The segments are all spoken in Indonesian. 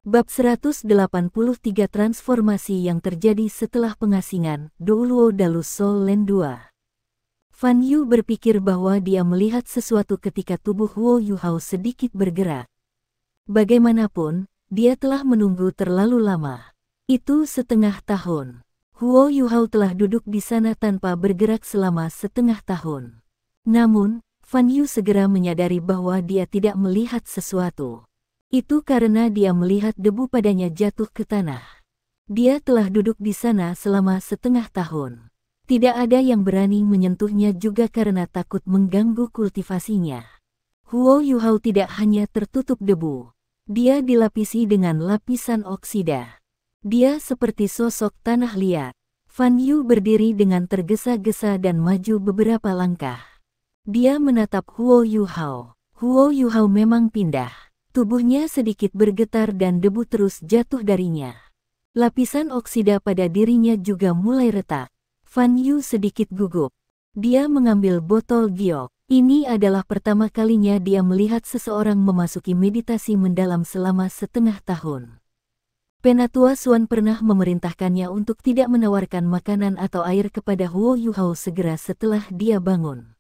Bab 183 Transformasi yang terjadi setelah pengasingan, Douluo Dalus Soul Land 2. Fan Yu berpikir bahwa dia melihat sesuatu ketika tubuh Huo Yuhao sedikit bergerak. Bagaimanapun, dia telah menunggu terlalu lama. Itu setengah tahun. Huo Yuhao telah duduk di sana tanpa bergerak selama setengah tahun. Namun, Fan Yu segera menyadari bahwa dia tidak melihat sesuatu. Itu karena dia melihat debu padanya jatuh ke tanah. Dia telah duduk di sana selama setengah tahun. Tidak ada yang berani menyentuhnya juga karena takut mengganggu kultivasinya. Huo Yuhao tidak hanya tertutup debu. Dia dilapisi dengan lapisan oksida. Dia seperti sosok tanah liat. Fan Yu berdiri dengan tergesa-gesa dan maju beberapa langkah. Dia menatap Huo Yuhao. Huo Yuhao memang pindah. Tubuhnya sedikit bergetar dan debu terus jatuh darinya. Lapisan oksida pada dirinya juga mulai retak. Fan Yu sedikit gugup. Dia mengambil botol giok. Ini adalah pertama kalinya dia melihat seseorang memasuki meditasi mendalam selama setengah tahun. Penatua Xuan pernah memerintahkannya untuk tidak menawarkan makanan atau air kepada Huo Yuhao segera setelah dia bangun.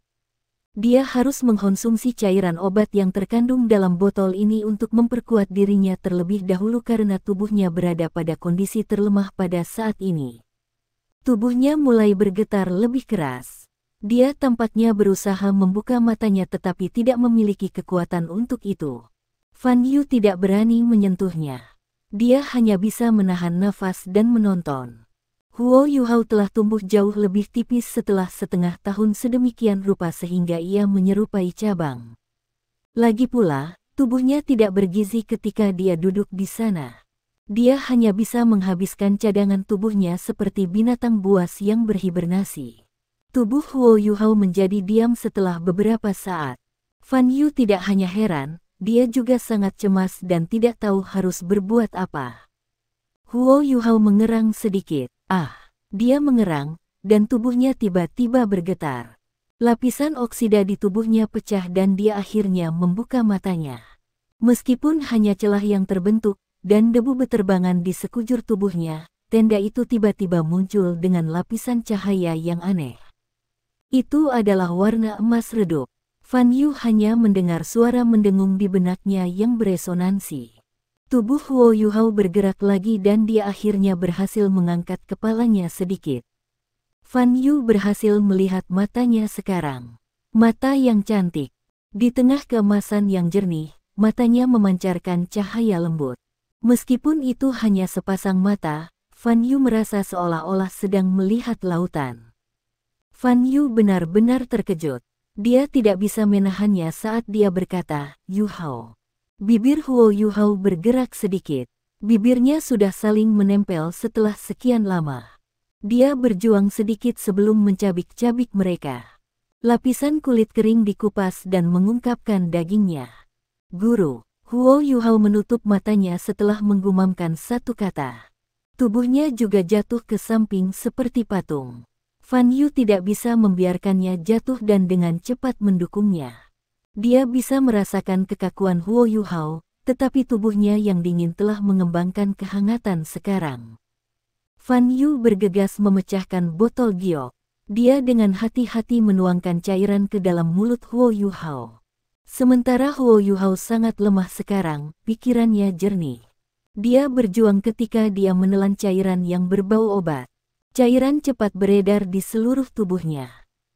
Dia harus mengkonsumsi cairan obat yang terkandung dalam botol ini untuk memperkuat dirinya terlebih dahulu karena tubuhnya berada pada kondisi terlemah pada saat ini. Tubuhnya mulai bergetar lebih keras. Dia tampaknya berusaha membuka matanya tetapi tidak memiliki kekuatan untuk itu. Fan Yu tidak berani menyentuhnya. Dia hanya bisa menahan nafas dan menonton. Huo Yuhao telah tumbuh jauh lebih tipis setelah setengah tahun sedemikian rupa sehingga ia menyerupai cabang. Lagi pula, tubuhnya tidak bergizi ketika dia duduk di sana. Dia hanya bisa menghabiskan cadangan tubuhnya seperti binatang buas yang berhibernasi. Tubuh Huo Yuhao menjadi diam setelah beberapa saat. Fan Yu tidak hanya heran, dia juga sangat cemas dan tidak tahu harus berbuat apa. Huo Yuhao mengerang sedikit. Dia mengerang, dan tubuhnya tiba-tiba bergetar. Lapisan oksida di tubuhnya pecah dan dia akhirnya membuka matanya. Meskipun hanya celah yang terbentuk, dan debu beterbangan di sekujur tubuhnya, tenda itu tiba-tiba muncul dengan lapisan cahaya yang aneh. Itu adalah warna emas redup. Fan Yu hanya mendengar suara mendengung di benaknya yang beresonansi. Tubuh Huo Yuhao bergerak lagi dan dia akhirnya berhasil mengangkat kepalanya sedikit. Fan Yu berhasil melihat matanya sekarang. Mata yang cantik. Di tengah keemasan yang jernih, matanya memancarkan cahaya lembut. Meskipun itu hanya sepasang mata, Fan Yu merasa seolah-olah sedang melihat lautan. Fan Yu benar-benar terkejut. Dia tidak bisa menahannya saat dia berkata, "Yuhao." Bibir Huo Yuhao bergerak sedikit. Bibirnya sudah saling menempel setelah sekian lama. Dia berjuang sedikit sebelum mencabik-cabik mereka. Lapisan kulit kering dikupas dan mengungkapkan dagingnya. "Guru." Huo Yuhao menutup matanya setelah menggumamkan satu kata. Tubuhnya juga jatuh ke samping seperti patung. Fan Yu tidak bisa membiarkannya jatuh dan dengan cepat mendukungnya. Dia bisa merasakan kekakuan Huo Yuhao, tetapi tubuhnya yang dingin telah mengembangkan kehangatan sekarang. Fan Yu bergegas memecahkan botol giok. Dia dengan hati-hati menuangkan cairan ke dalam mulut Huo Yuhao. Sementara Huo Yuhao sangat lemah sekarang, pikirannya jernih. Dia berjuang ketika dia menelan cairan yang berbau obat. Cairan cepat beredar di seluruh tubuhnya.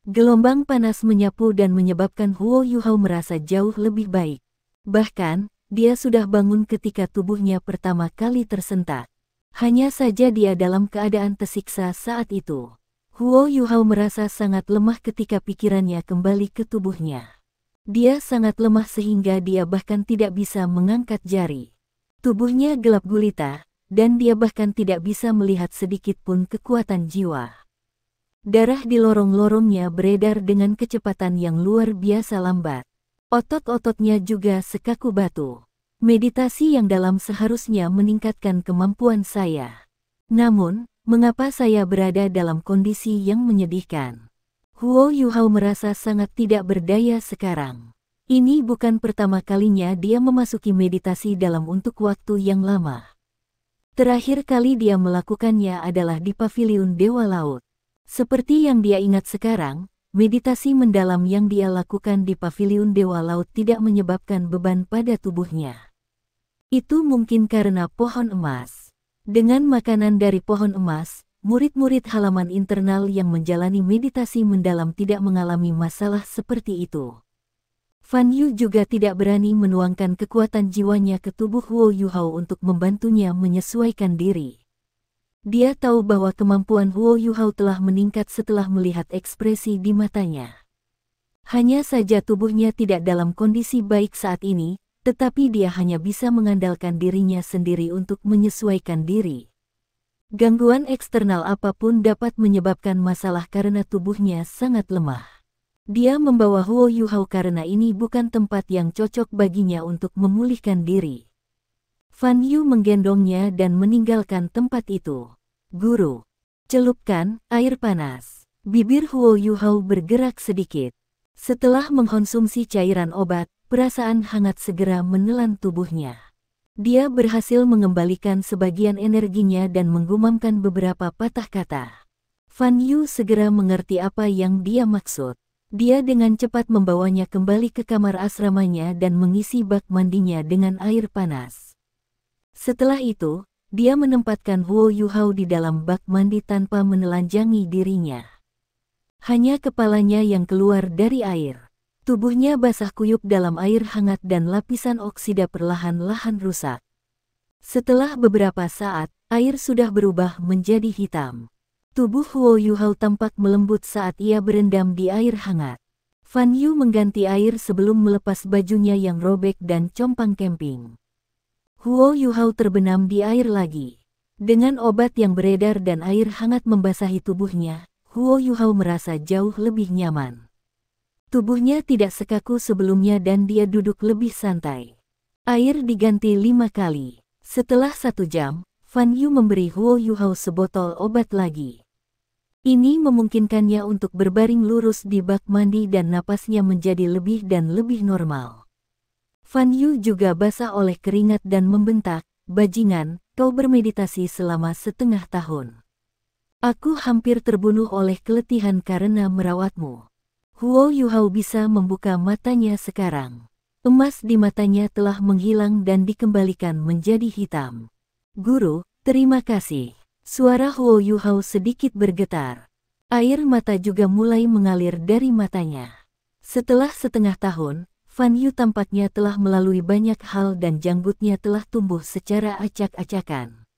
Gelombang panas menyapu dan menyebabkan Huo Yuhao merasa jauh lebih baik. Bahkan, dia sudah bangun ketika tubuhnya pertama kali tersentak. Hanya saja dia dalam keadaan tersiksa saat itu. Huo Yuhao merasa sangat lemah ketika pikirannya kembali ke tubuhnya. Dia sangat lemah sehingga dia bahkan tidak bisa mengangkat jari. Tubuhnya gelap gulita, dan dia bahkan tidak bisa melihat sedikit pun kekuatan jiwa. Darah di lorong-lorongnya beredar dengan kecepatan yang luar biasa lambat. Otot-ototnya juga sekaku batu. Meditasi yang dalam seharusnya meningkatkan kemampuan saya. Namun, mengapa saya berada dalam kondisi yang menyedihkan? Huo Yuhao merasa sangat tidak berdaya sekarang. Ini bukan pertama kalinya dia memasuki meditasi dalam untuk waktu yang lama. Terakhir kali dia melakukannya adalah di Paviliun Dewa Laut. Seperti yang dia ingat sekarang, meditasi mendalam yang dia lakukan di Paviliun Dewa Laut tidak menyebabkan beban pada tubuhnya. Itu mungkin karena pohon emas. Dengan makanan dari pohon emas, murid-murid halaman internal yang menjalani meditasi mendalam tidak mengalami masalah seperti itu. Fan Yu juga tidak berani menuangkan kekuatan jiwanya ke tubuh Huo Yuhao untuk membantunya menyesuaikan diri. Dia tahu bahwa kemampuan Huo Yuhao telah meningkat setelah melihat ekspresi di matanya. Hanya saja tubuhnya tidak dalam kondisi baik saat ini, tetapi dia hanya bisa mengandalkan dirinya sendiri untuk menyesuaikan diri. Gangguan eksternal apapun dapat menyebabkan masalah karena tubuhnya sangat lemah. Dia membawa Huo Yuhao karena ini bukan tempat yang cocok baginya untuk memulihkan diri. Fan Yu menggendongnya dan meninggalkan tempat itu. Guru, celupkan air panas. Bibir Huo Yuhao bergerak sedikit. Setelah mengkonsumsi cairan obat, perasaan hangat segera menelan tubuhnya. Dia berhasil mengembalikan sebagian energinya dan menggumamkan beberapa patah kata. Fan Yu segera mengerti apa yang dia maksud. Dia dengan cepat membawanya kembali ke kamar asramanya dan mengisi bak mandinya dengan air panas. Setelah itu, dia menempatkan Huo Yuhao di dalam bak mandi tanpa menelanjangi dirinya. Hanya kepalanya yang keluar dari air. Tubuhnya basah kuyup dalam air hangat dan lapisan oksida perlahan-lahan rusak. Setelah beberapa saat, air sudah berubah menjadi hitam. Tubuh Huo Yuhao tampak melembut saat ia berendam di air hangat. Fan Yu mengganti air sebelum melepas bajunya yang robek dan compang camping. Huo Yuhao terbenam di air lagi. Dengan obat yang beredar dan air hangat membasahi tubuhnya, Huo Yuhao merasa jauh lebih nyaman. Tubuhnya tidak sekaku sebelumnya dan dia duduk lebih santai. Air diganti 5 kali. Setelah 1 jam, Fan Yu memberi Huo Yuhao sebotol obat lagi. Ini memungkinkannya untuk berbaring lurus di bak mandi dan napasnya menjadi lebih dan lebih normal. Fan Yu juga basah oleh keringat dan membentak, "Bajingan, kau bermeditasi selama setengah tahun. Aku hampir terbunuh oleh keletihan karena merawatmu." Huo Yuhao bisa membuka matanya sekarang. Emas di matanya telah menghilang dan dikembalikan menjadi hitam. "Guru, terima kasih." Suara Huo Yuhao sedikit bergetar. Air mata juga mulai mengalir dari matanya. Setelah setengah tahun, Fan Yu tampaknya telah melalui banyak hal dan janggutnya telah tumbuh secara acak-acakan.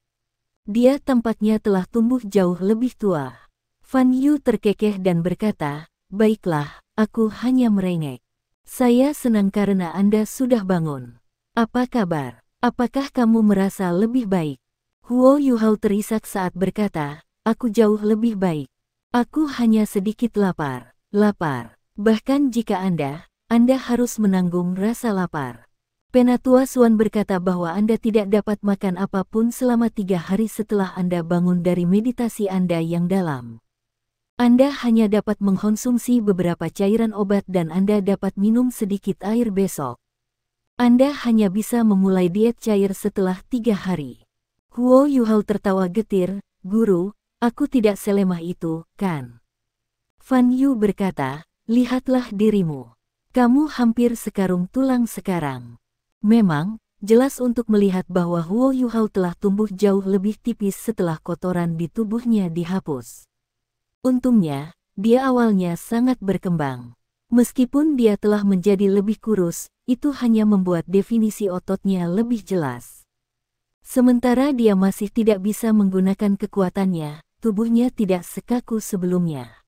Dia tampaknya telah tumbuh jauh lebih tua. Fan Yu terkekeh dan berkata, "Baiklah, aku hanya merengek. Saya senang karena Anda sudah bangun. Apa kabar? Apakah kamu merasa lebih baik?" Huo Yuhao terisak saat berkata, "Aku jauh lebih baik. Aku hanya sedikit lapar. Bahkan jika Anda harus menanggung rasa lapar." Penatua Suan berkata bahwa Anda tidak dapat makan apapun selama 3 hari setelah Anda bangun dari meditasi Anda yang dalam. Anda hanya dapat mengkonsumsi beberapa cairan obat dan Anda dapat minum sedikit air besok. Anda hanya bisa memulai diet cair setelah 3 hari. Huo Yuhao tertawa getir, "Guru, aku tidak selemah itu, kan?" Fan Yu berkata, "Lihatlah dirimu. Kamu hampir sekarung tulang sekarang." Memang, jelas untuk melihat bahwa Huo Yuhao telah tumbuh jauh lebih tipis setelah kotoran di tubuhnya dihapus. Untungnya, dia awalnya sangat berkembang. Meskipun dia telah menjadi lebih kurus, itu hanya membuat definisi ototnya lebih jelas. Sementara dia masih tidak bisa menggunakan kekuatannya, tubuhnya tidak sekaku sebelumnya.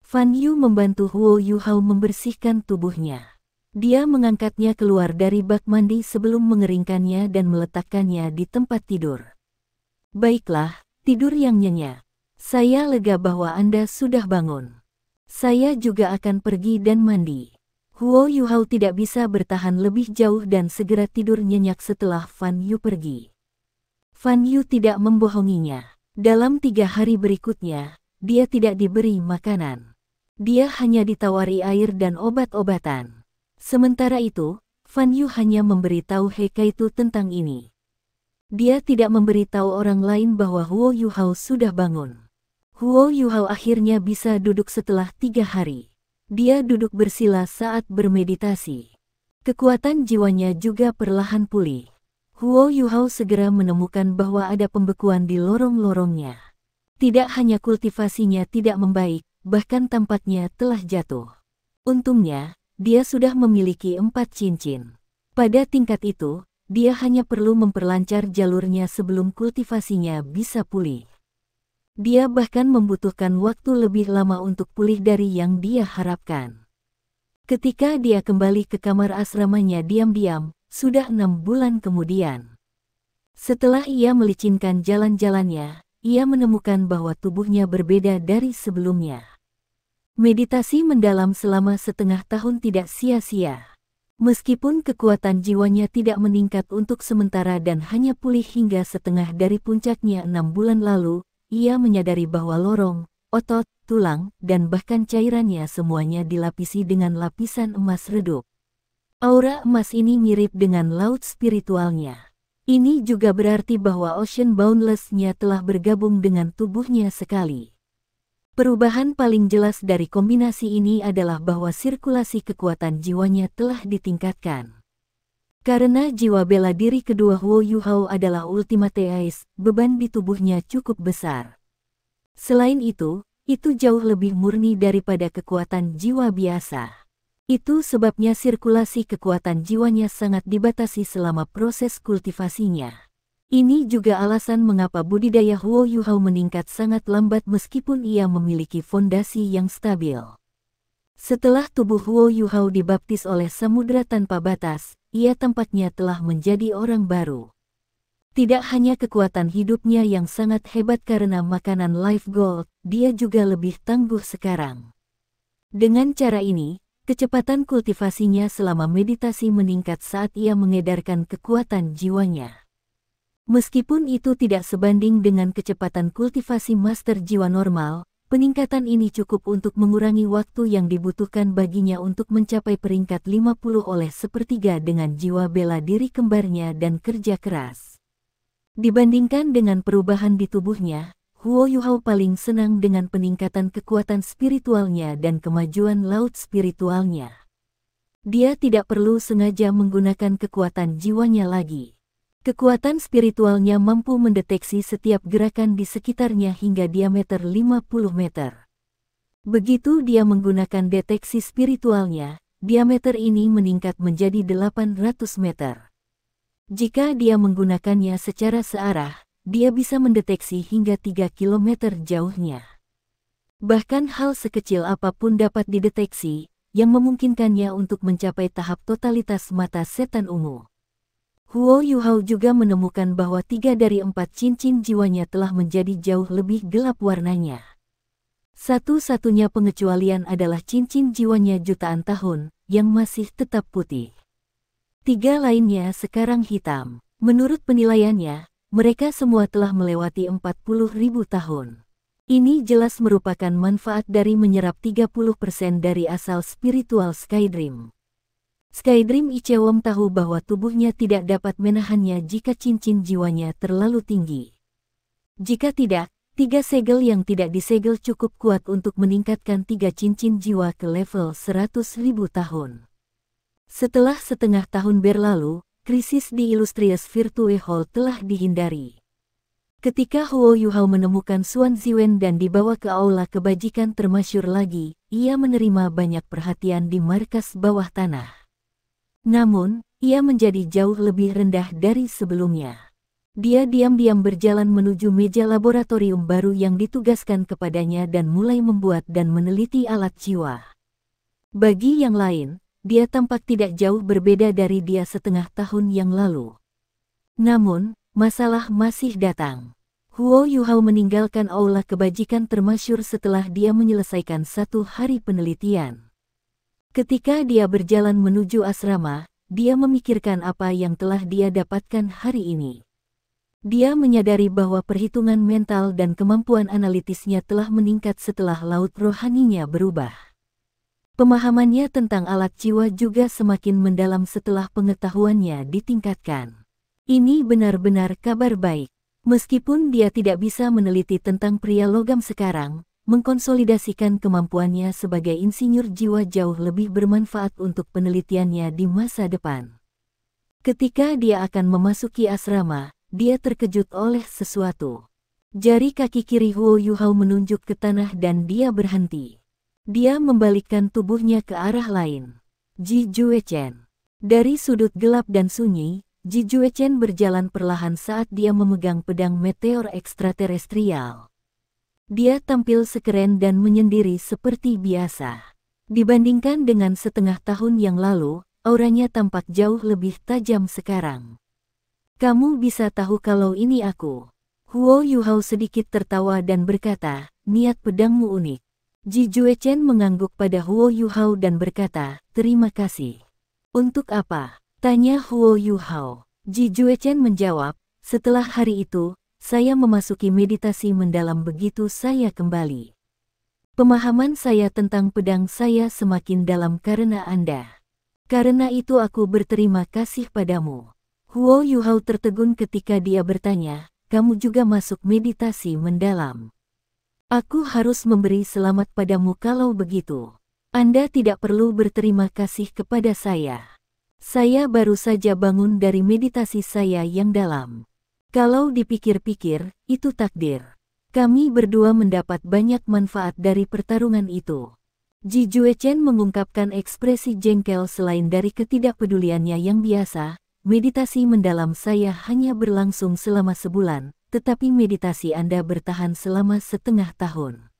Fan Yu membantu Huo Yuhao membersihkan tubuhnya. Dia mengangkatnya keluar dari bak mandi sebelum mengeringkannya dan meletakkannya di tempat tidur. "Baiklah, tidur yang nyenyak. Saya lega bahwa Anda sudah bangun. Saya juga akan pergi dan mandi." Huo Yuhao tidak bisa bertahan lebih jauh dan segera tidur nyenyak setelah Fan Yu pergi. Fan Yu tidak membohonginya. Dalam 3 hari berikutnya, dia tidak diberi makanan. Dia hanya ditawari air dan obat-obatan. Sementara itu, Fan Yu hanya memberitahu He Kaitu tentang ini. Dia tidak memberitahu orang lain bahwa Huo Yuhao sudah bangun. Huo Yuhao akhirnya bisa duduk setelah 3 hari. Dia duduk bersila saat bermeditasi. Kekuatan jiwanya juga perlahan pulih. Huo Yuhao segera menemukan bahwa ada pembekuan di lorong-lorongnya. Tidak hanya kultivasinya tidak membaik, bahkan tampaknya telah jatuh. Untungnya, dia sudah memiliki 4 cincin. Pada tingkat itu, dia hanya perlu memperlancar jalurnya sebelum kultivasinya bisa pulih. Dia bahkan membutuhkan waktu lebih lama untuk pulih dari yang dia harapkan. Ketika dia kembali ke kamar asramanya diam-diam, sudah 6 bulan kemudian. Setelah ia melicinkan jalan-jalannya, ia menemukan bahwa tubuhnya berbeda dari sebelumnya. Meditasi mendalam selama setengah tahun tidak sia-sia. Meskipun kekuatan jiwanya tidak meningkat untuk sementara dan hanya pulih hingga setengah dari puncaknya 6 bulan lalu, ia menyadari bahwa lorong, otot, tulang, dan bahkan cairannya semuanya dilapisi dengan lapisan emas redup. Aura emas ini mirip dengan laut spiritualnya. Ini juga berarti bahwa Ocean Boundless-nya telah bergabung dengan tubuhnya sekali. Perubahan paling jelas dari kombinasi ini adalah bahwa sirkulasi kekuatan jiwanya telah ditingkatkan. Karena jiwa bela diri kedua Huo Yuhao adalah Ultimate Ace, beban di tubuhnya cukup besar. Selain itu jauh lebih murni daripada kekuatan jiwa biasa. Itu sebabnya sirkulasi kekuatan jiwanya sangat dibatasi selama proses kultivasinya. Ini juga alasan mengapa budidaya Huo Yuhao meningkat sangat lambat meskipun ia memiliki fondasi yang stabil. Setelah tubuh Huo Yuhao dibaptis oleh Samudra Tanpa Batas, ia tampaknya telah menjadi orang baru. Tidak hanya kekuatan hidupnya yang sangat hebat karena makanan Life Gold, dia juga lebih tangguh sekarang. Dengan cara ini, kecepatan kultivasinya selama meditasi meningkat saat ia mengedarkan kekuatan jiwanya. Meskipun itu tidak sebanding dengan kecepatan kultivasi master jiwa normal, peningkatan ini cukup untuk mengurangi waktu yang dibutuhkan baginya untuk mencapai peringkat 50 oleh sepertiga dengan jiwa bela diri kembarnya dan kerja keras. Dibandingkan dengan perubahan di tubuhnya, Huo Yuhao paling senang dengan peningkatan kekuatan spiritualnya dan kemajuan laut spiritualnya. Dia tidak perlu sengaja menggunakan kekuatan jiwanya lagi. Kekuatan spiritualnya mampu mendeteksi setiap gerakan di sekitarnya hingga diameter 50 meter. Begitu dia menggunakan deteksi spiritualnya, diameter ini meningkat menjadi 800 meter. Jika dia menggunakannya secara searah, dia bisa mendeteksi hingga 3 km jauhnya. Bahkan hal sekecil apapun dapat dideteksi, yang memungkinkannya untuk mencapai tahap totalitas mata setan ungu. Huo Yuhao juga menemukan bahwa 3 dari 4 cincin jiwanya telah menjadi jauh lebih gelap warnanya. Satu-satunya pengecualian adalah cincin jiwanya jutaan tahun, yang masih tetap putih. 3 lainnya sekarang hitam. Menurut penilaiannya, mereka semua telah melewati 40.000 tahun. Ini jelas merupakan manfaat dari menyerap 30% dari asal spiritual Skydream. Skydream Ichewom tahu bahwa tubuhnya tidak dapat menahannya jika cincin jiwanya terlalu tinggi. Jika tidak, 3 segel yang tidak disegel cukup kuat untuk meningkatkan 3 cincin jiwa ke level 100.000 tahun. Setelah setengah tahun berlalu, krisis di Illustrious Virtue Hall telah dihindari. Ketika Huo Yuhao menemukan Xuan Ziwen dan dibawa ke aula kebajikan termasyur lagi, ia menerima banyak perhatian di markas bawah tanah. Namun, ia menjadi jauh lebih rendah dari sebelumnya. Dia diam-diam berjalan menuju meja laboratorium baru yang ditugaskan kepadanya dan mulai membuat dan meneliti alat jiwa. Bagi yang lain, dia tampak tidak jauh berbeda dari dia setengah tahun yang lalu. Namun, masalah masih datang. Huo Yuhao meninggalkan aula kebajikan termasyur setelah dia menyelesaikan 1 hari penelitian. Ketika dia berjalan menuju asrama, dia memikirkan apa yang telah dia dapatkan hari ini. Dia menyadari bahwa perhitungan mental dan kemampuan analitisnya telah meningkat setelah laut rohaninya berubah. Pemahamannya tentang alat jiwa juga semakin mendalam setelah pengetahuannya ditingkatkan. Ini benar-benar kabar baik. Meskipun dia tidak bisa meneliti tentang pria logam sekarang, mengkonsolidasikan kemampuannya sebagai insinyur jiwa jauh lebih bermanfaat untuk penelitiannya di masa depan. Ketika dia akan memasuki asrama, dia terkejut oleh sesuatu. Jari kaki kiri Huo Yuhao menunjuk ke tanah dan dia berhenti. Dia membalikkan tubuhnya ke arah lain. Ji Juechen. Dari sudut gelap dan sunyi, Ji Juechen berjalan perlahan saat dia memegang pedang meteor ekstraterestrial. Dia tampil sekeren dan menyendiri seperti biasa. Dibandingkan dengan setengah tahun yang lalu, auranya tampak jauh lebih tajam sekarang. Kamu bisa tahu kalau ini aku. Huo Yuhao sedikit tertawa dan berkata, niat pedangmu unik. Ji Juechen mengangguk pada Huo Yuhao dan berkata, terima kasih. Untuk apa? Tanya Huo Yuhao. Ji Juechen menjawab, setelah hari itu, saya memasuki meditasi mendalam begitu saya kembali. Pemahaman saya tentang pedang saya semakin dalam karena Anda. Karena itu aku berterima kasih padamu. Huo Yuhao tertegun ketika dia bertanya, kamu juga masuk meditasi mendalam. Aku harus memberi selamat padamu kalau begitu. Anda tidak perlu berterima kasih kepada saya. Saya baru saja bangun dari meditasi saya yang dalam. Kalau dipikir-pikir, itu takdir. Kami berdua mendapat banyak manfaat dari pertarungan itu. Ji Juechen mengungkapkan ekspresi jengkel selain dari ketidakpeduliannya yang biasa. Meditasi mendalam saya hanya berlangsung selama sebulan. Tetapi meditasi Anda bertahan selama setengah tahun.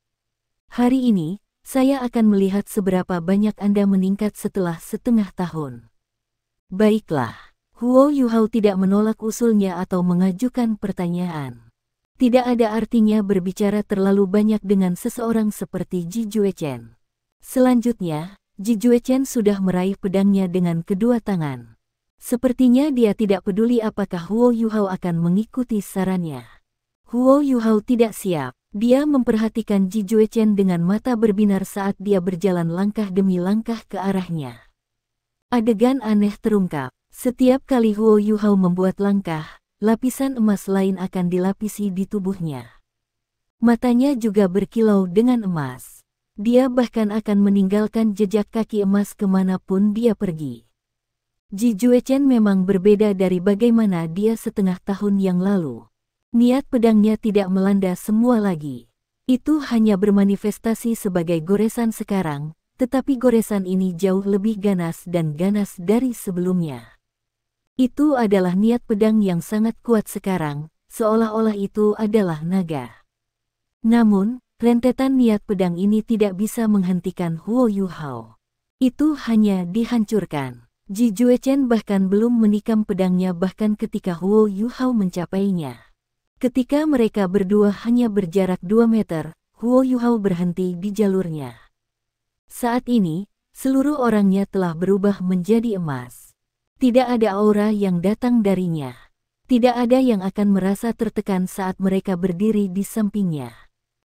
Hari ini, saya akan melihat seberapa banyak Anda meningkat setelah setengah tahun. Baiklah, Huo Yuhao tidak menolak usulnya atau mengajukan pertanyaan. Tidak ada artinya berbicara terlalu banyak dengan seseorang seperti Ji Juechen. Selanjutnya, Ji Juechen sudah meraih pedangnya dengan kedua tangan. Sepertinya dia tidak peduli apakah Huo Yuhao akan mengikuti sarannya. Huo Yuhao tidak siap. Dia memperhatikan Ji Juechen dengan mata berbinar saat dia berjalan langkah demi langkah ke arahnya. Adegan aneh terungkap. Setiap kali Huo Yuhao membuat langkah, lapisan emas lain akan dilapisi di tubuhnya. Matanya juga berkilau dengan emas. Dia bahkan akan meninggalkan jejak kaki emas kemanapun dia pergi. Ji Juechen memang berbeda dari bagaimana dia setengah tahun yang lalu. Niat pedangnya tidak melanda semua lagi. Itu hanya bermanifestasi sebagai goresan sekarang, tetapi goresan ini jauh lebih ganas dan ganas dari sebelumnya. Itu adalah niat pedang yang sangat kuat sekarang, seolah-olah itu adalah naga. Namun, rentetan niat pedang ini tidak bisa menghentikan Huo Yuhao. Itu hanya dihancurkan. Ji Juechen bahkan belum menikam pedangnya bahkan ketika Huo Yuhao mencapainya. Ketika mereka berdua hanya berjarak 2 meter, Huo Yuhao berhenti di jalurnya. Saat ini, seluruh orangnya telah berubah menjadi emas. Tidak ada aura yang datang darinya. Tidak ada yang akan merasa tertekan saat mereka berdiri di sampingnya.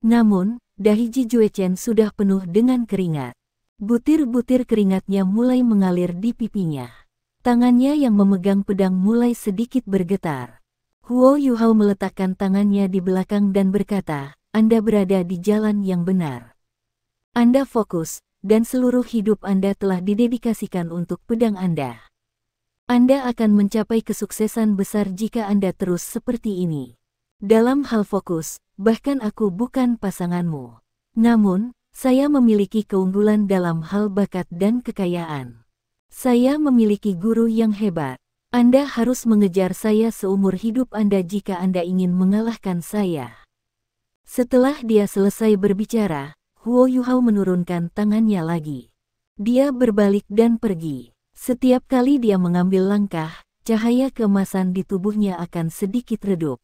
Namun, dahi Ji Juechen sudah penuh dengan keringat. Butir-butir keringatnya mulai mengalir di pipinya. Tangannya yang memegang pedang mulai sedikit bergetar. Huo Yuhao meletakkan tangannya di belakang dan berkata, Anda berada di jalan yang benar. Anda fokus, dan seluruh hidup Anda telah didedikasikan untuk pedang Anda. Anda akan mencapai kesuksesan besar jika Anda terus seperti ini. Dalam hal fokus, bahkan aku bukan pasanganmu. Namun, saya memiliki keunggulan dalam hal bakat dan kekayaan. Saya memiliki guru yang hebat. Anda harus mengejar saya seumur hidup Anda jika Anda ingin mengalahkan saya. Setelah dia selesai berbicara, Huo Yuhao menurunkan tangannya lagi. Dia berbalik dan pergi. Setiap kali dia mengambil langkah, cahaya keemasan di tubuhnya akan sedikit redup.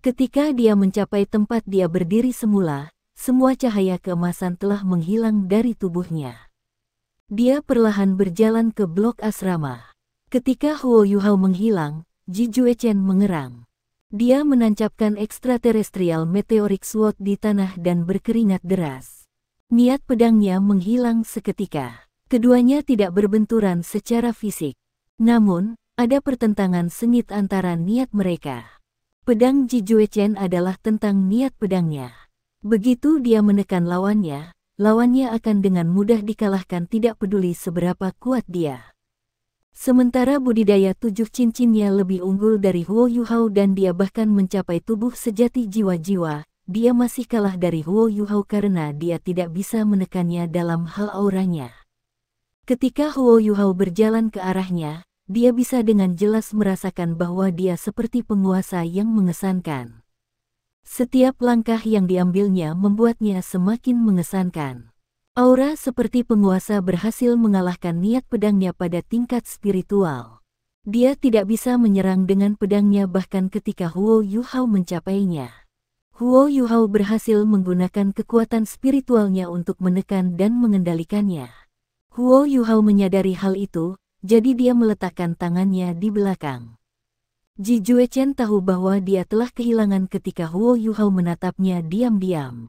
Ketika dia mencapai tempat dia berdiri semula, semua cahaya keemasan telah menghilang dari tubuhnya. Dia perlahan berjalan ke blok asrama. Ketika Huo Yuhao menghilang, Ji Juechen mengerang. Dia menancapkan ekstraterestrial meteoric sword di tanah dan berkeringat deras. Niat pedangnya menghilang seketika. Keduanya tidak berbenturan secara fisik. Namun, ada pertentangan sengit antara niat mereka. Pedang Ji Juechen adalah tentang niat pedangnya. Begitu dia menekan lawannya akan dengan mudah dikalahkan tidak peduli seberapa kuat dia. Sementara budidaya 7 cincinnya lebih unggul dari Huo Yuhao dan dia bahkan mencapai tubuh sejati jiwa-jiwa, dia masih kalah dari Huo Yuhao karena dia tidak bisa menekannya dalam hal auranya. Ketika Huo Yuhao berjalan ke arahnya, dia bisa dengan jelas merasakan bahwa dia seperti penguasa yang mengesankan. Setiap langkah yang diambilnya membuatnya semakin mengesankan. Aura seperti penguasa berhasil mengalahkan niat pedangnya pada tingkat spiritual. Dia tidak bisa menyerang dengan pedangnya bahkan ketika Huo Yuhao mencapainya. Huo Yuhao berhasil menggunakan kekuatan spiritualnya untuk menekan dan mengendalikannya. Huo Yuhao menyadari hal itu, jadi dia meletakkan tangannya di belakang. Ji Juechen tahu bahwa dia telah kehilangan ketika Huo Yuhao menatapnya diam-diam.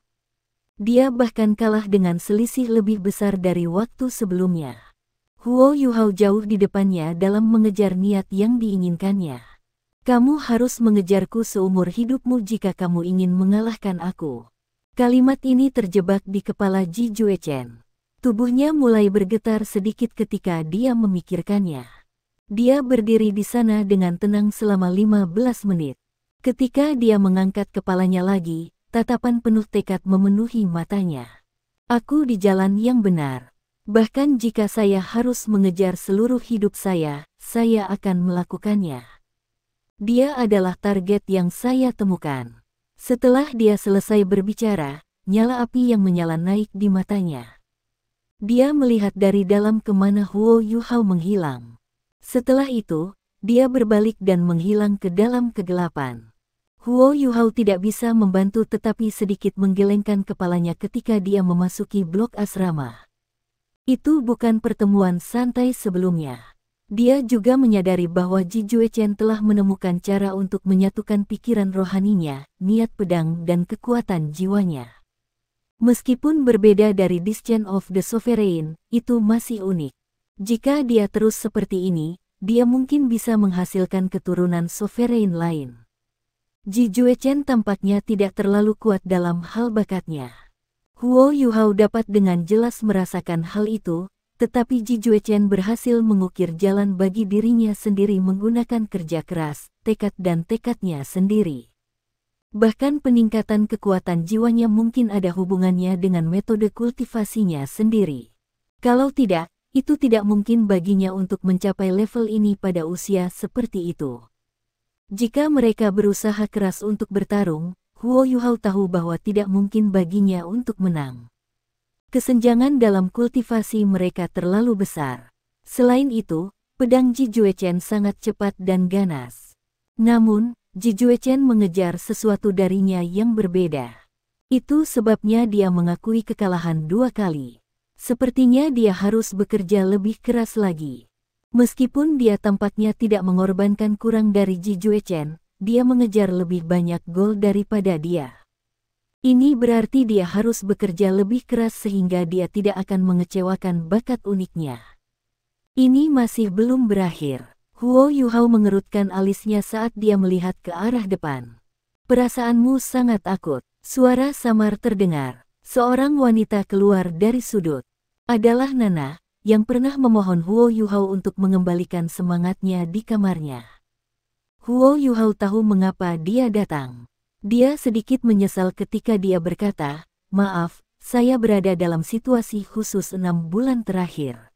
Dia bahkan kalah dengan selisih lebih besar dari waktu sebelumnya. Huo Yuhao jauh di depannya dalam mengejar niat yang diinginkannya. Kamu harus mengejarku seumur hidupmu jika kamu ingin mengalahkan aku. Kalimat ini terjebak di kepala Ji Juechen. Tubuhnya mulai bergetar sedikit ketika dia memikirkannya. Dia berdiri di sana dengan tenang selama 15 menit. Ketika dia mengangkat kepalanya lagi, tatapan penuh tekad memenuhi matanya. Aku di jalan yang benar. Bahkan jika saya harus mengejar seluruh hidup saya akan melakukannya. Dia adalah target yang saya temukan. Setelah dia selesai berbicara, nyala api yang menyala naik di matanya. Dia melihat dari dalam kemana Huo Yuhao menghilang. Setelah itu, dia berbalik dan menghilang ke dalam kegelapan. Huo Yuhao tidak bisa membantu tetapi sedikit menggelengkan kepalanya ketika dia memasuki blok asrama. Itu bukan pertemuan santai sebelumnya. Dia juga menyadari bahwa Ji Juechen telah menemukan cara untuk menyatukan pikiran rohaninya, niat pedang dan kekuatan jiwanya. Meskipun berbeda dari Descent of the Sovereign, itu masih unik. Jika dia terus seperti ini, dia mungkin bisa menghasilkan keturunan Sovereign lain. Ji Juechen tampaknya tidak terlalu kuat dalam hal bakatnya. Huo Yuhao dapat dengan jelas merasakan hal itu, tetapi Ji Juechen berhasil mengukir jalan bagi dirinya sendiri menggunakan kerja keras, tekad dan tekadnya sendiri. Bahkan peningkatan kekuatan jiwanya mungkin ada hubungannya dengan metode kultivasinya sendiri. Kalau tidak, itu tidak mungkin baginya untuk mencapai level ini pada usia seperti itu. Jika mereka berusaha keras untuk bertarung, Huo Yuhao tahu bahwa tidak mungkin baginya untuk menang. Kesenjangan dalam kultivasi mereka terlalu besar. Selain itu, pedang Ji Juechen sangat cepat dan ganas. Namun, Ji Juechen mengejar sesuatu darinya yang berbeda. Itu sebabnya dia mengakui kekalahan 2 kali. Sepertinya dia harus bekerja lebih keras lagi. Meskipun dia tampaknya tidak mengorbankan kurang dari Ji Juechen, dia mengejar lebih banyak gol daripada dia. Ini berarti dia harus bekerja lebih keras sehingga dia tidak akan mengecewakan bakat uniknya. Ini masih belum berakhir. Huo Yuhao mengerutkan alisnya saat dia melihat ke arah depan. Perasaanmu sangat akut. Suara samar terdengar. Seorang wanita keluar dari sudut. Adalah Nana, yang pernah memohon Huo Yuhao untuk mengembalikan semangatnya di kamarnya. Huo Yuhao tahu mengapa dia datang. Dia sedikit menyesal ketika dia berkata, "Maaf, saya berada dalam situasi khusus 6 bulan terakhir.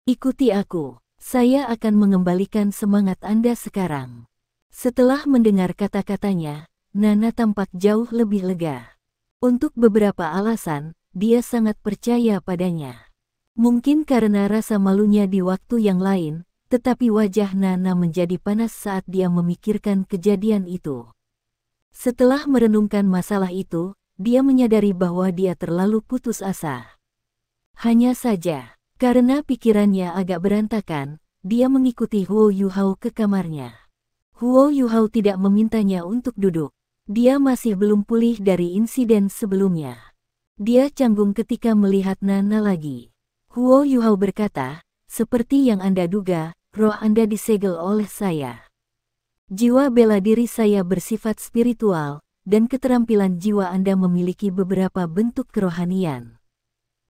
Ikuti aku. Saya akan mengembalikan semangat Anda sekarang." Setelah mendengar kata-katanya, Nana tampak jauh lebih lega. Untuk beberapa alasan, dia sangat percaya padanya. Mungkin karena rasa malunya di waktu yang lain, tetapi wajah Nana menjadi panas saat dia memikirkan kejadian itu. Setelah merenungkan masalah itu, dia menyadari bahwa dia terlalu putus asa. Hanya saja, karena pikirannya agak berantakan, dia mengikuti Huo Yuhao ke kamarnya. Huo Yuhao tidak memintanya untuk duduk. Dia masih belum pulih dari insiden sebelumnya. Dia canggung ketika melihat Nana lagi. Huo Yuhao berkata, seperti yang Anda duga, roh Anda disegel oleh saya. Jiwa bela diri saya bersifat spiritual, dan keterampilan jiwa Anda memiliki beberapa bentuk kerohanian.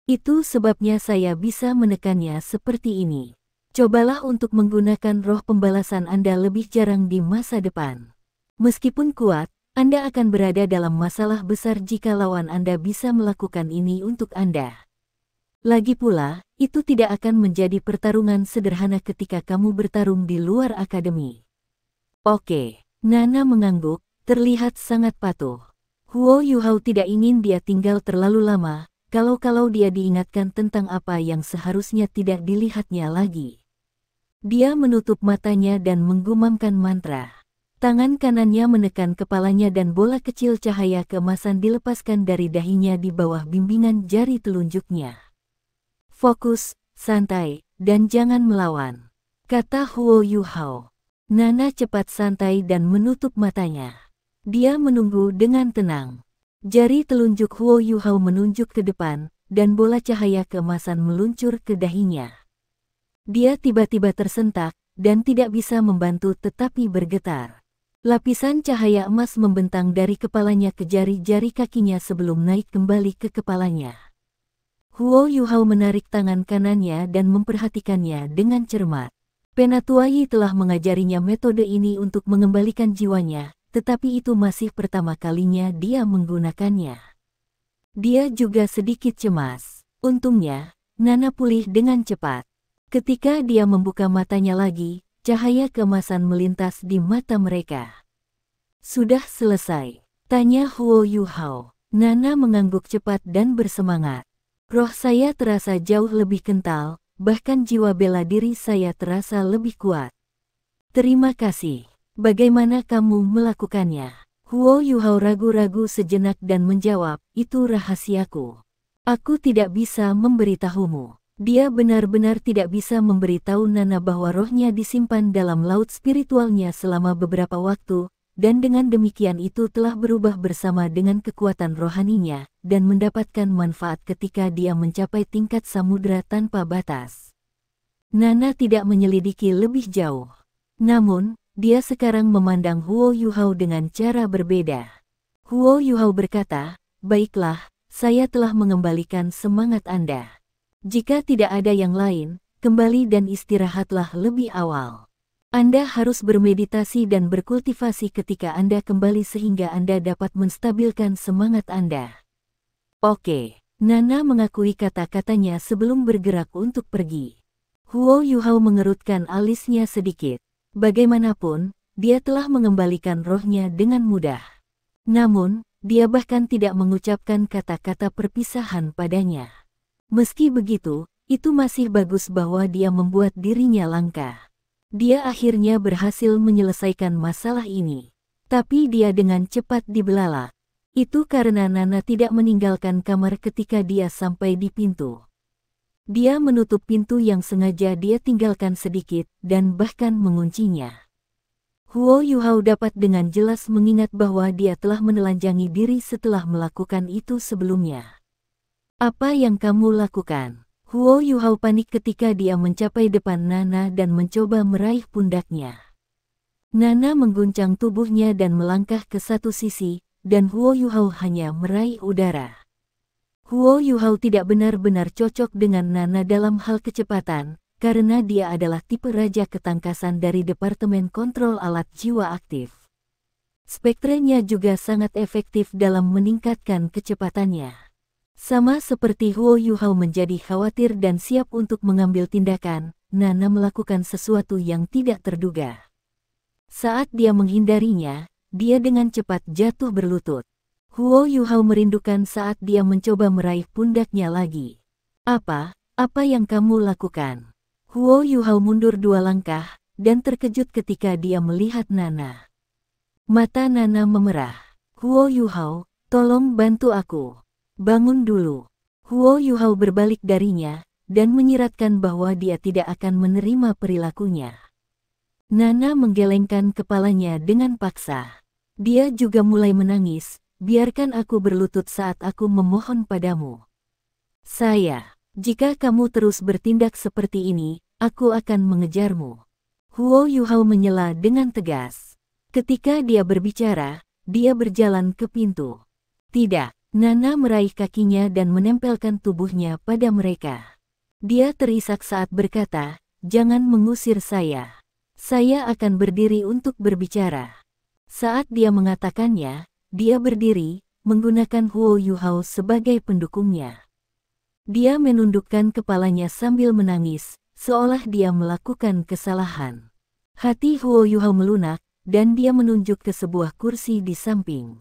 Itu sebabnya saya bisa menekannya seperti ini. Cobalah untuk menggunakan roh pembalasan Anda lebih jarang di masa depan. Meskipun kuat, Anda akan berada dalam masalah besar jika lawan Anda bisa melakukan ini untuk Anda. Lagi pula, itu tidak akan menjadi pertarungan sederhana ketika kamu bertarung di luar akademi. Oke, Nana mengangguk, terlihat sangat patuh. Huo Yuhao tidak ingin dia tinggal terlalu lama, kalau dia diingatkan tentang apa yang seharusnya tidak dilihatnya lagi. Dia menutup matanya dan menggumamkan mantra. Tangan kanannya menekan kepalanya dan bola kecil cahaya keemasan dilepaskan dari dahinya di bawah bimbingan jari telunjuknya. Fokus, santai, dan jangan melawan, kata Huo Yuhao. Nana cepat santai dan menutup matanya. Dia menunggu dengan tenang. Jari telunjuk Huo Yuhao menunjuk ke depan, dan bola cahaya keemasan meluncur ke dahinya. Dia tiba-tiba tersentak, dan tidak bisa membantu tetapi bergetar. Lapisan cahaya emas membentang dari kepalanya ke jari-jari kakinya sebelum naik kembali ke kepalanya. Huo Yuhao menarik tangan kanannya dan memperhatikannya dengan cermat. Penatuai telah mengajarinya metode ini untuk mengembalikan jiwanya, tetapi itu masih pertama kalinya dia menggunakannya. Dia juga sedikit cemas. Untungnya, Nana pulih dengan cepat. Ketika dia membuka matanya lagi, cahaya keemasan melintas di mata mereka. Sudah selesai? Tanya Huo Yuhao. Nana mengangguk cepat dan bersemangat. Roh saya terasa jauh lebih kental, bahkan jiwa bela diri saya terasa lebih kuat. Terima kasih. Bagaimana kamu melakukannya? Huo Yuhao ragu-ragu sejenak dan menjawab, itu rahasiaku. Aku tidak bisa memberitahumu. Dia benar-benar tidak bisa memberitahu Nana bahwa rohnya disimpan dalam laut spiritualnya selama beberapa waktu, dan dengan demikian itu telah berubah bersama dengan kekuatan rohaninya, dan mendapatkan manfaat ketika dia mencapai tingkat samudra tanpa batas. Nana tidak menyelidiki lebih jauh. Namun, dia sekarang memandang Huo Yuhao dengan cara berbeda. Huo Yuhao berkata, baiklah, saya telah mengembalikan semangat Anda. Jika tidak ada yang lain, kembali dan istirahatlah lebih awal. Anda harus bermeditasi dan berkultivasi ketika Anda kembali sehingga Anda dapat menstabilkan semangat Anda. Oke, Nana mengakui kata-katanya sebelum bergerak untuk pergi. Huo Yuhao mengerutkan alisnya sedikit. Bagaimanapun, dia telah mengembalikan rohnya dengan mudah. Namun, dia bahkan tidak mengucapkan kata-kata perpisahan padanya. Meski begitu, itu masih bagus bahwa dia membuat dirinya langka. Dia akhirnya berhasil menyelesaikan masalah ini. Tapi dia dengan cepat dibelalak. Itu karena Nana tidak meninggalkan kamar ketika dia sampai di pintu. Dia menutup pintu yang sengaja dia tinggalkan sedikit dan bahkan menguncinya. Huo Yuhao dapat dengan jelas mengingat bahwa dia telah menelanjangi diri setelah melakukan itu sebelumnya. Apa yang kamu lakukan? Huo Yuhao panik ketika dia mencapai depan Nana dan mencoba meraih pundaknya. Nana mengguncang tubuhnya dan melangkah ke satu sisi, dan Huo Yuhao hanya meraih udara. Huo Yuhao tidak benar-benar cocok dengan Nana dalam hal kecepatan, karena dia adalah tipe raja ketangkasan dari Departemen Kontrol Alat Jiwa Aktif. Spektrenya juga sangat efektif dalam meningkatkan kecepatannya. Sama seperti Huo Yuhao menjadi khawatir dan siap untuk mengambil tindakan, Nana melakukan sesuatu yang tidak terduga. Saat dia menghindarinya, dia dengan cepat jatuh berlutut. Huo Yuhao merindukan saat dia mencoba meraih pundaknya lagi. Apa yang kamu lakukan? Huo Yuhao mundur 2 langkah, dan terkejut ketika dia melihat Nana. Mata Nana memerah. Huo Yuhao, tolong bantu aku. Bangun dulu. Huo Yuhao berbalik darinya, dan menyiratkan bahwa dia tidak akan menerima perilakunya. Nana menggelengkan kepalanya dengan paksa. Dia juga mulai menangis, biarkan aku berlutut saat aku memohon padamu. Jika kamu terus bertindak seperti ini, aku akan mengejarmu. Huo Yuhao menyela dengan tegas. Ketika dia berbicara, dia berjalan ke pintu. Tidak, Nana meraih kakinya dan menempelkan tubuhnya pada mereka. Dia terisak saat berkata, "Jangan mengusir saya. Saya akan berdiri untuk berbicara." Saat dia mengatakannya, dia berdiri, menggunakan Huo Yuhao sebagai pendukungnya. Dia menundukkan kepalanya sambil menangis, seolah dia melakukan kesalahan. Hati Huo Yuhao melunak, dan dia menunjuk ke sebuah kursi di samping.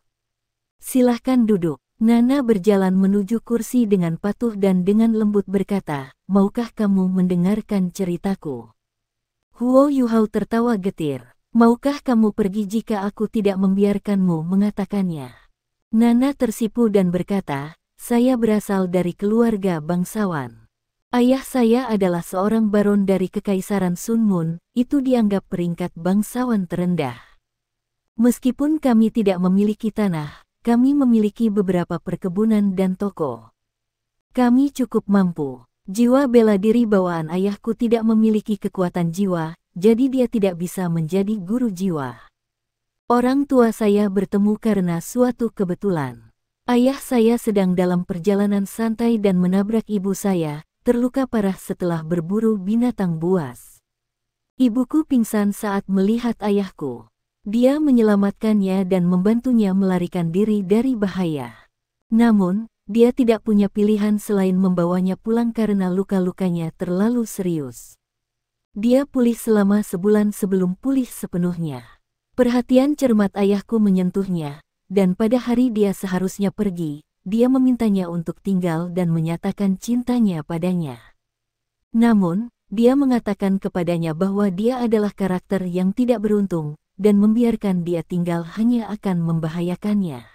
"Silahkan duduk." Nana berjalan menuju kursi dengan patuh dan dengan lembut berkata, "Maukah kamu mendengarkan ceritaku?" Huo Yuhao tertawa getir. "Maukah kamu pergi jika aku tidak membiarkanmu mengatakannya?" Nana tersipu dan berkata, "Saya berasal dari keluarga bangsawan. Ayah saya adalah seorang baron dari Kekaisaran Sun Mun, itu dianggap peringkat bangsawan terendah. Meskipun kami tidak memiliki tanah, kami memiliki beberapa perkebunan dan toko. Kami cukup mampu. Jiwa bela diri bawaan ayahku tidak memiliki kekuatan jiwa, jadi dia tidak bisa menjadi guru jiwa. Orang tua saya bertemu karena suatu kebetulan. Ayah saya sedang dalam perjalanan santai dan menabrak ibu saya, terluka parah setelah berburu binatang buas. Ibuku pingsan saat melihat ayahku. Dia menyelamatkannya dan membantunya melarikan diri dari bahaya. Namun, dia tidak punya pilihan selain membawanya pulang karena luka-lukanya terlalu serius. Dia pulih selama sebulan sebelum pulih sepenuhnya. Perhatian cermat ayahku menyentuhnya, dan pada hari dia seharusnya pergi, dia memintanya untuk tinggal dan menyatakan cintanya padanya. Namun, dia mengatakan kepadanya bahwa dia adalah karakter yang tidak beruntung, dan membiarkan dia tinggal hanya akan membahayakannya.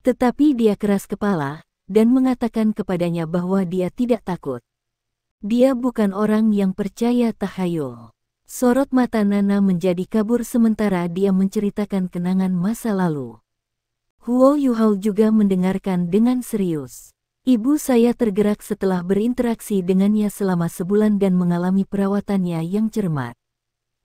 Tetapi dia keras kepala, dan mengatakan kepadanya bahwa dia tidak takut. Dia bukan orang yang percaya tahayul. Sorot mata Nana menjadi kabur sementara dia menceritakan kenangan masa lalu. Huo Yuhao juga mendengarkan dengan serius. "Ibu saya tergerak setelah berinteraksi dengannya selama sebulan dan mengalami perawatannya yang cermat.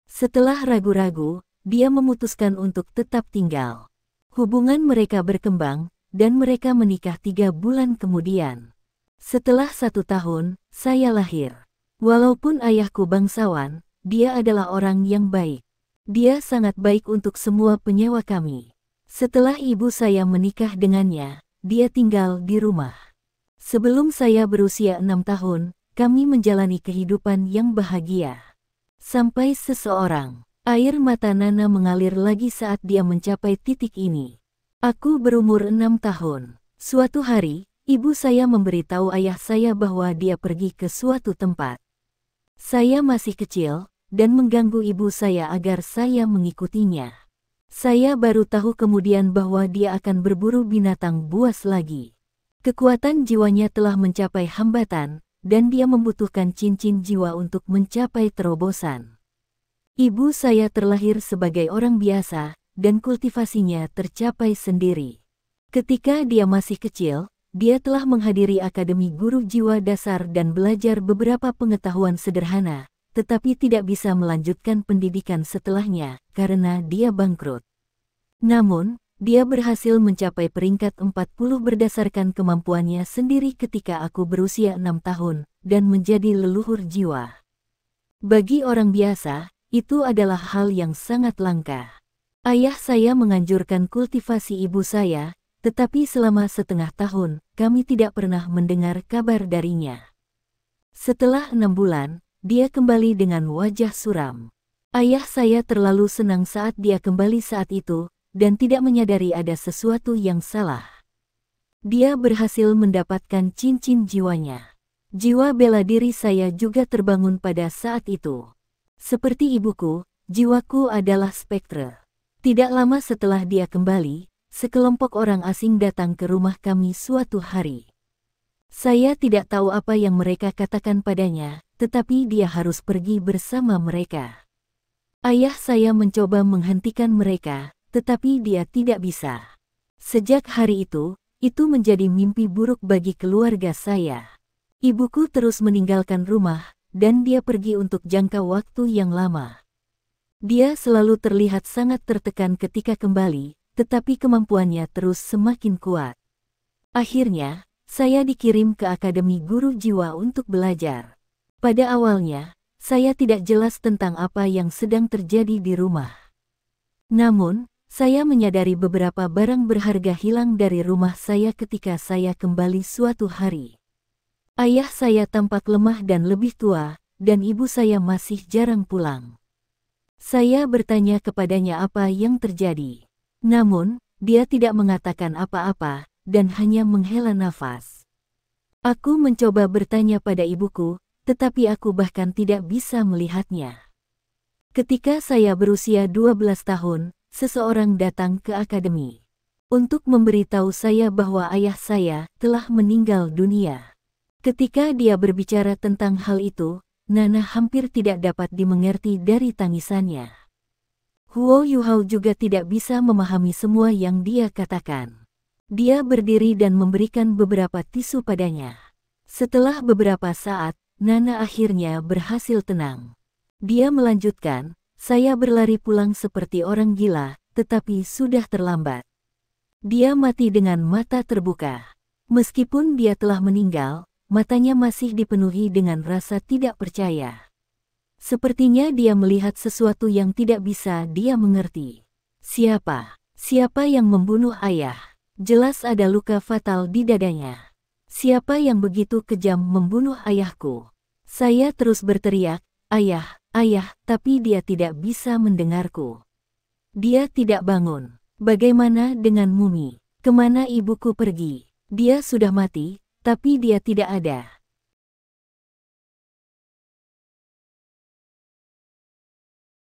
Setelah ragu-ragu, dia memutuskan untuk tetap tinggal. Hubungan mereka berkembang, dan mereka menikah 3 bulan kemudian. Setelah 1 tahun, saya lahir. Walaupun ayahku bangsawan, dia adalah orang yang baik. Dia sangat baik untuk semua penyewa kami. Setelah ibu saya menikah dengannya, dia tinggal di rumah. Sebelum saya berusia 6 tahun, kami menjalani kehidupan yang bahagia. Sampai seseorang." Air mata Nana mengalir lagi saat dia mencapai titik ini. "Aku berumur 6 tahun. Suatu hari, ibu saya memberitahu ayah saya bahwa dia pergi ke suatu tempat. Saya masih kecil, dan mengganggu ibu saya agar saya mengikutinya. Saya baru tahu kemudian bahwa dia akan berburu binatang buas lagi. Kekuatan jiwanya telah mencapai hambatan, dan dia membutuhkan cincin jiwa untuk mencapai terobosan. Ibu saya terlahir sebagai orang biasa, dan kultivasinya tercapai sendiri. Ketika dia masih kecil, dia telah menghadiri Akademi Guru Jiwa Dasar dan belajar beberapa pengetahuan sederhana, tetapi tidak bisa melanjutkan pendidikan setelahnya, karena dia bangkrut. Namun, dia berhasil mencapai peringkat 40 berdasarkan kemampuannya sendiri ketika aku berusia 6 tahun, dan menjadi leluhur jiwa. Bagi orang biasa, itu adalah hal yang sangat langka. Ayah saya menganjurkan kultivasi ibu saya, tetapi selama setengah tahun, kami tidak pernah mendengar kabar darinya. Setelah 6 bulan, dia kembali dengan wajah suram. Ayah saya terlalu senang saat dia kembali saat itu, dan tidak menyadari ada sesuatu yang salah. Dia berhasil mendapatkan cincin jiwanya. Jiwa bela diri saya juga terbangun pada saat itu. Seperti ibuku, jiwaku adalah spektre. Tidak lama setelah dia kembali, sekelompok orang asing datang ke rumah kami suatu hari. Saya tidak tahu apa yang mereka katakan padanya, tetapi dia harus pergi bersama mereka. Ayah saya mencoba menghentikan mereka, tetapi dia tidak bisa. Sejak hari itu menjadi mimpi buruk bagi keluarga saya. Ibuku terus meninggalkan rumah, dan dia pergi untuk jangka waktu yang lama. Dia selalu terlihat sangat tertekan ketika kembali, tetapi kemampuannya terus semakin kuat. Akhirnya, saya dikirim ke Akademi Guru Jiwa untuk belajar. Pada awalnya, saya tidak jelas tentang apa yang sedang terjadi di rumah. Namun, saya menyadari beberapa barang berharga hilang dari rumah saya ketika saya kembali suatu hari. Ayah saya tampak lemah dan lebih tua, dan ibu saya masih jarang pulang. Saya bertanya kepadanya apa yang terjadi. Namun, dia tidak mengatakan apa-apa, dan hanya menghela nafas. Aku mencoba bertanya pada ibuku, tetapi aku bahkan tidak bisa melihatnya. Ketika saya berusia 12 tahun, seseorang datang ke akademi untuk memberitahu saya bahwa ayah saya telah meninggal dunia. Ketika dia berbicara tentang hal itu, Nana hampir tidak dapat dimengerti dari tangisannya. Huo Yuhao juga tidak bisa memahami semua yang dia katakan. Dia berdiri dan memberikan beberapa tisu padanya. Setelah beberapa saat, Nana akhirnya berhasil tenang. Dia melanjutkan, saya berlari pulang seperti orang gila, tetapi sudah terlambat. Dia mati dengan mata terbuka. Meskipun dia telah meninggal, matanya masih dipenuhi dengan rasa tidak percaya. Sepertinya dia melihat sesuatu yang tidak bisa dia mengerti. Siapa yang membunuh ayah? Jelas ada luka fatal di dadanya. Siapa yang begitu kejam membunuh ayahku? Saya terus berteriak, ayah, tapi dia tidak bisa mendengarku. Dia tidak bangun. Bagaimana dengan Mumi? Kemana ibuku pergi? Dia sudah mati, tapi dia tidak ada.